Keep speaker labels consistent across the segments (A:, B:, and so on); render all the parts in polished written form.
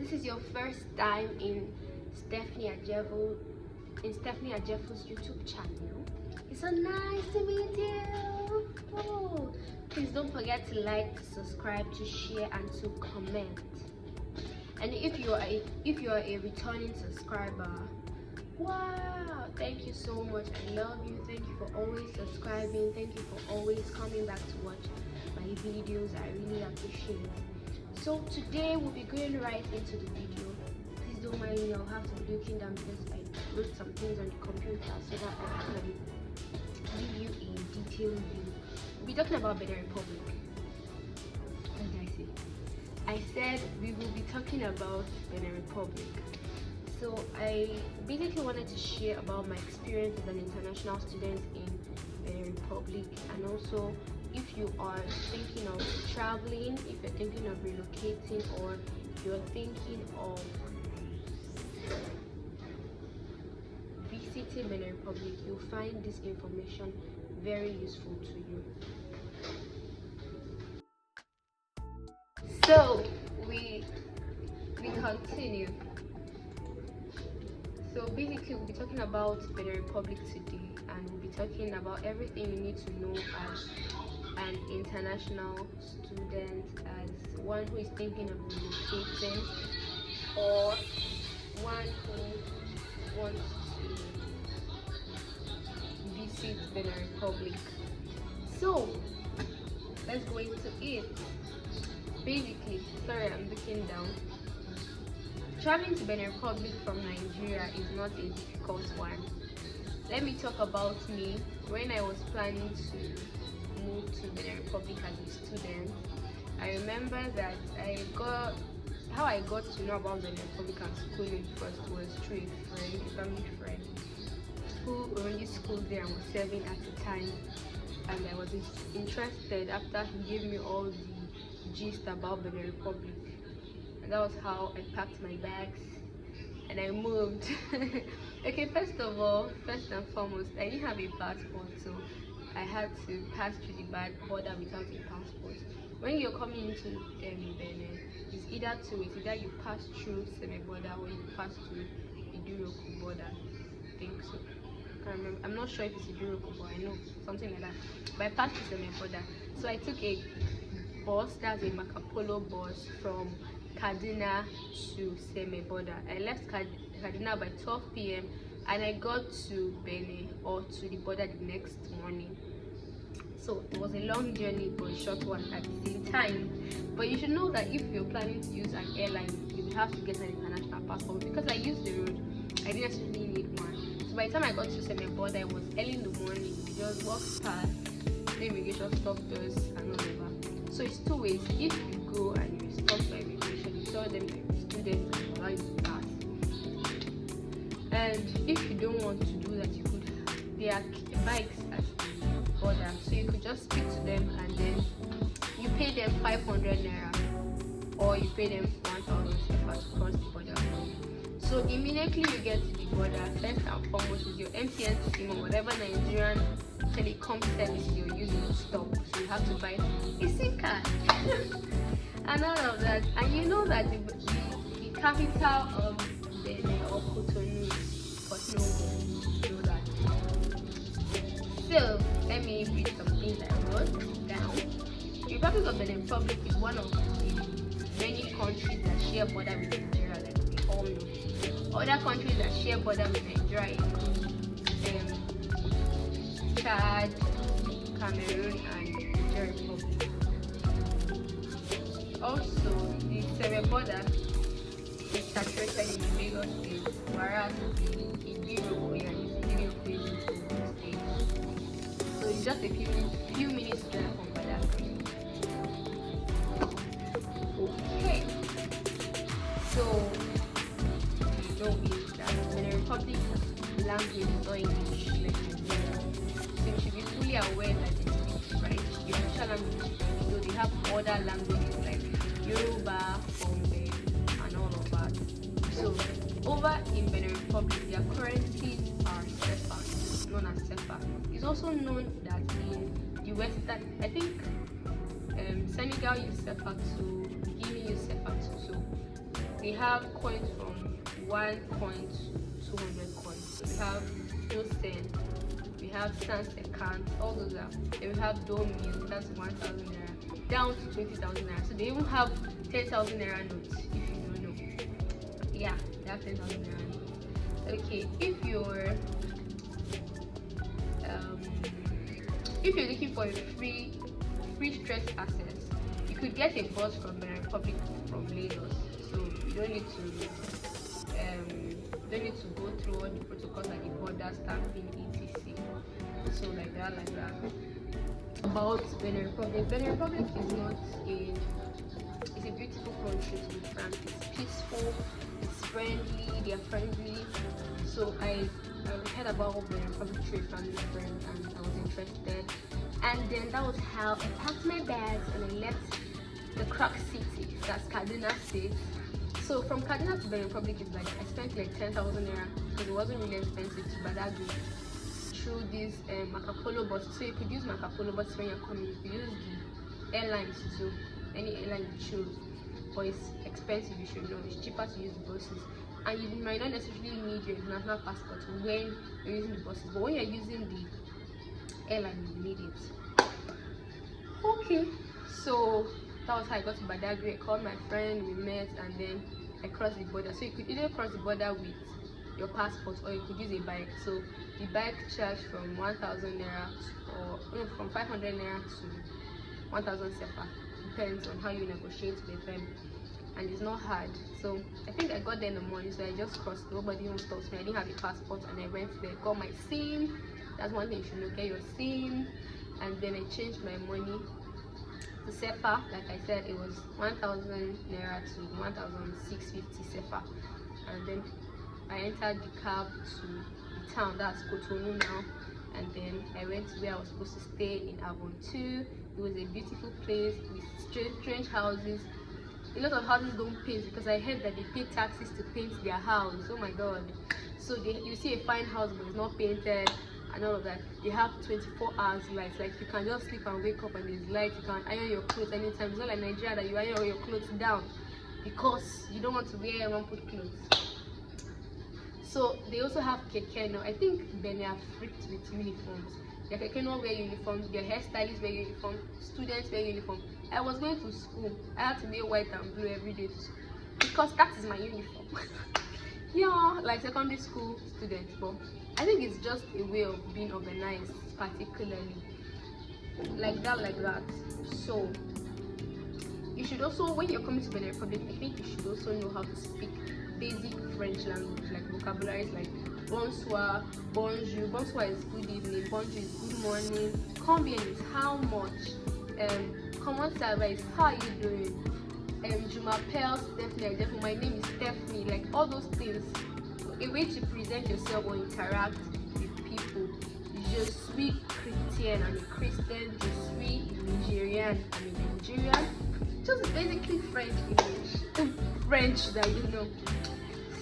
A: this is your first time in Stephanie Ajefo's YouTube channel, it's so nice to meet you. Oh, please don't forget to like, to subscribe, to share, and to comment. And if you are a returning subscriber, wow, thank you so much. I love you. Thank you for always subscribing. Thank you for always coming back to watch my videos. I really appreciate it. So today we'll be going right into the video. Please don't mind me, I'll have to be looking down because I wrote some things on the computer so that I can give you a detailed view. We'll be talking about Benin Republic. What did I say? I said we will be talking about Benin Republic. So I basically wanted to share about my experience as an international student in Benin Republic, and also if you are thinking of traveling, if you're thinking of relocating, or you're thinking of visiting Benin Republic, you'll find this information very useful to you. So we continue. So basically we'll be talking about Benin Republic today, and we'll be talking about everything you need to know as an international student, as one who is thinking of relocating, or one who wants to visit Benin Republic. So let's go into it. Basically, sorry, I'm looking down. Traveling to Benin Republic from Nigeria is not a difficult one. Let me talk about me. When I was planning to move to Benin Republic as a student, I remember that how I got to know about Benin Republic and schooling first was through a family friend who already schooled there and was serving at the time, and I was interested after he gave me all the gist about Benin Republic. And that was how I packed my bags and I moved. Okay, first and foremost, I didn't have a passport, so I had to pass through the border without a passport. When you're coming into Benin, it's either two ways: either you pass through Seme border or you pass through Iduroko border. I think so. I can't remember. I'm not sure if it's Iduroko, but I know something like that. But I passed through Seme border, so I took a bus, that's a Marco Polo bus, from Kaduna to Seme border. I left Kaduna by 12 p.m. and I got to Benin, or to the border, the next morning. So it was a long journey but a short one at the same time. But you should know that if you're planning to use an airline, you will have to get an international passport. Because I used the road, I didn't necessarily need one. So by the time I got to Seme border, it was early in the morning. We just walked past, the immigration stopped us and all of that. So it's two ways. If you go and you stop by immigration, you tell them that you're a student and allow you to pass. And if you don't want to do that, there are bikes at the border, so you could just speak to them and then you pay them 500 naira, or you pay them 1,000 CFA to cross the border. So immediately you get to the border, first and foremost is your MTN SIM or whatever Nigerian telecom service you're using to stop. So you have to buy a SIM card and all of that. And you know that the capital of Benin or Cotonou is Cotonou. You know that. So let me read some things I wrote down. The Republic of Benin Republic is one of the many countries that share border with Nigeria, like we all know. Other countries that share border with Nigeria include Chad, Cameroon, and the Republic. Also, the Seme border is saturated in the Lagos state, whereas the Iduroko is in Ogun state. So it's just a few minutes drive from Badagry. Okay. So you know that the Republic language is not English like Nigeria. So you should be fully aware that they speak, right? The official language. So they have other languages like Yoruba, Bombe, and all of that. So over in Benin Republic, their currencies are CFA, known as CFA. It's also known that in the Western, I think Senegal use CFA 2, Guinea use CFA 2. So they have coins from 1 coin to 200 coins. So we have no cent, we have sans account, all those are. Then we have Domil, that's 1,000 naira, down to 20,000 naira. So they even have 10,000 naira notes, if you don't know. Yeah, they have 10,000 naira notes. Okay, if you're looking for a free stress access, you could get a bus from Benin Republic from Lagos. So you don't need to go through all the protocols like the border stamping, etc. So like that. About Benin Republic. Benin Republic is not it's a beautiful country to be frank. It's peaceful, it's friendly, they're friendly. So I heard about Benin Republic through a family friend and I was interested. And then that was how I packed my bags and I left the Croc City, that's Kaduna State. So from Kaduna to Benin Republic is like, I spent like 10,000 naira because it wasn't really expensive to Badagry through this Marco Polo bus. So you could use Marco Polo bus when you're coming. You could use the airlines too, any airline you choose, but it's expensive, you should know. It's cheaper to use the buses, and you might not necessarily need your international passport when you're using the buses, but when you're using the airline, you need it. Okay, so that was how I got to Badagry. I called my friend, we met, and then I crossed the border. So you could either cross the border with your passport or you could use a bike. So the bike charged from 1,000 naira or no, from 500 naira to 1,000 sefa. Depends on how you negotiate with them, and it's not hard. So I think I got there in the morning, so I just crossed. Nobody even stopped me. I didn't have a passport, and I went there, got my SIM. That's one thing you should know, get your SIM. And then I changed my money to sefa. Like I said, it was 1,000 naira to 1,650 sefa. And then I entered the cab to the town, that's Cotonou now. And then I went to where I was supposed to stay in Avon 2. It was a beautiful place with strange houses. A lot of houses don't paint because I heard that they pay taxes to paint their house. Oh my god. So you see a fine house but it's not painted and all of that. They have 24 hours lights, like you can just sleep and wake up and there's light. You can iron your clothes anytime. It's not like Nigeria that you iron all your clothes down because you don't want to wear one-put clothes. So they also have keke now. I think Benin are freaked with uniforms. Their keke no wear uniforms, their hairstylists wear uniforms, students wear uniforms. I was going to school, I had to wear white and blue every day to school because that is my uniform. Yeah, like secondary school students, but I think it's just a way of being organized, particularly like that. So you should also, when you're coming to Benin Republic, I think you should also know how to speak basic French language, like vocabularies like bonsoir, bonjour. Bonsoir is good evening, bonjour is good morning, combien is how much, comment ça va is how are you doing, je m'appelle Stephanie, therefore my name is Stephanie. Like all those things, a way to present yourself or interact with people. Je suis Christian, I'm a Christian. Je suis Nigerian, I'm a Nigerian. Just basically French English, French that you know.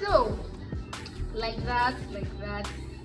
A: So like that.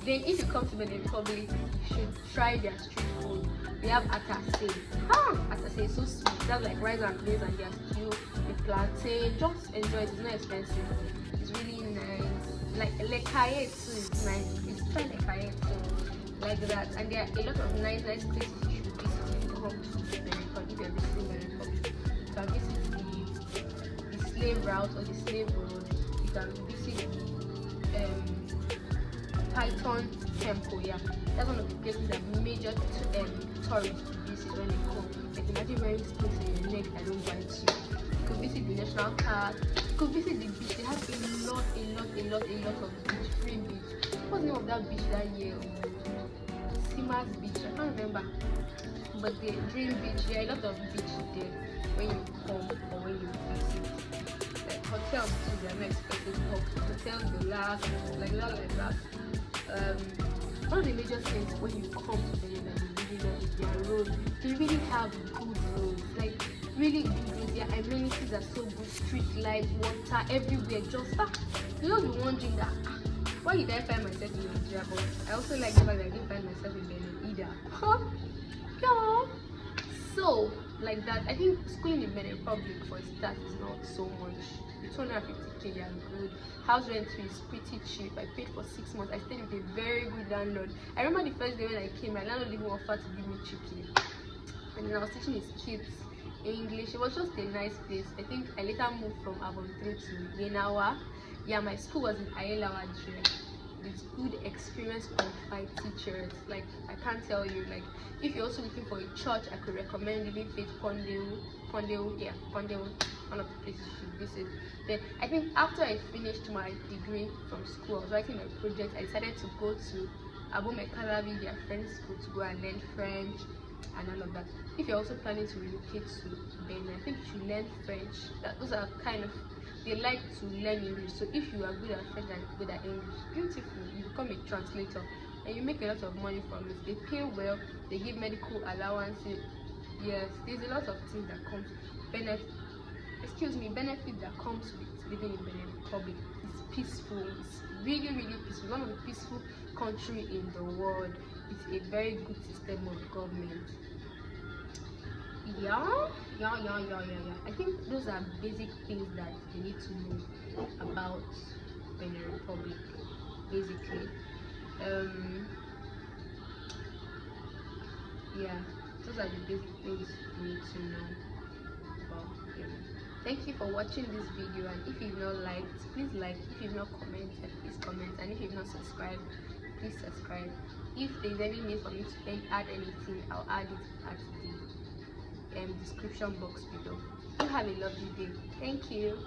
A: Then if you come to Benin Republic, you should try their street food. They have atase. Atase is so sweet. That's like rice and beans and their stew with plantain. Just enjoy it. It's not expensive. It's really nice. Like lekaye too is nice. It's kind of lekaye too. Like that. And there are a lot of nice places you should visit if you come to Benin Republic. If you're visiting Benin Republic, you can visit the slave route or the slave road. You can visit Python Temple. Yeah, that's one of the places that major tourists visit when they come. Like imagine wearing this place in your neck that don't bite you. You could visit the national park. You could visit the beach. They have a lot of beach, free beach. What's the name of that beach that year? Sima's beach. I can't remember. But the Dream Beach. There are a lot of beach there when you come or when you visit. Like hotels too, they are not expensive. Hotels will last like that. One of the major things when you come to Benin that you really love is their roads. They really have good roads, like really good roads. Their amenities are so good, street lights, water everywhere. Just you know, be wondering that why did I find myself in Nigeria? But I also like the fact that I didn't find myself in Benin either. Yeah. So like that. I think schooling in Benin Republic for a start is not so much. With 250k, you're good. House rent is pretty cheap. I paid for 6 months. I stayed with a very good landlord. I remember the first day when I came, my landlord even offered to give me chicken. And then I was teaching his kids English. It was just a nice place. I think I later moved from Avontre to Yenawa. Yeah, my school was in Ayelawa with good experienced qualified teachers. Like, I can't tell you, like, if you're also looking for a church, I could recommend Living Faith Pondeu, one of the places you should visit. Then I think after I finished my degree from school, I was writing my project, I decided to go to Abu Mekalavi, their French school, to go and learn French and all of that. If you're also planning to relocate to Benin, I think you should learn French. Those are kind of, they like to learn English. So if you are good at French and good at English, beautiful, you become a translator and you make a lot of money from it. They pay well, they give medical allowances. Yes, there's a lot of things that comes benefit that comes with living in Benin Republic. It's peaceful, it's really peaceful. One of the peaceful country in the world. It's a very good system of government. Yeah. I think those are basic things that you need to know about Benin Republic, basically. Yeah, those are the basic things you need to know about Benin. Thank you for watching this video, and if you've not liked, please like. If you've not commented, please comment, and if you've not subscribed, please subscribe. If there's any need for me to add anything, I'll add it at the description box below. You have a lovely day. Thank you.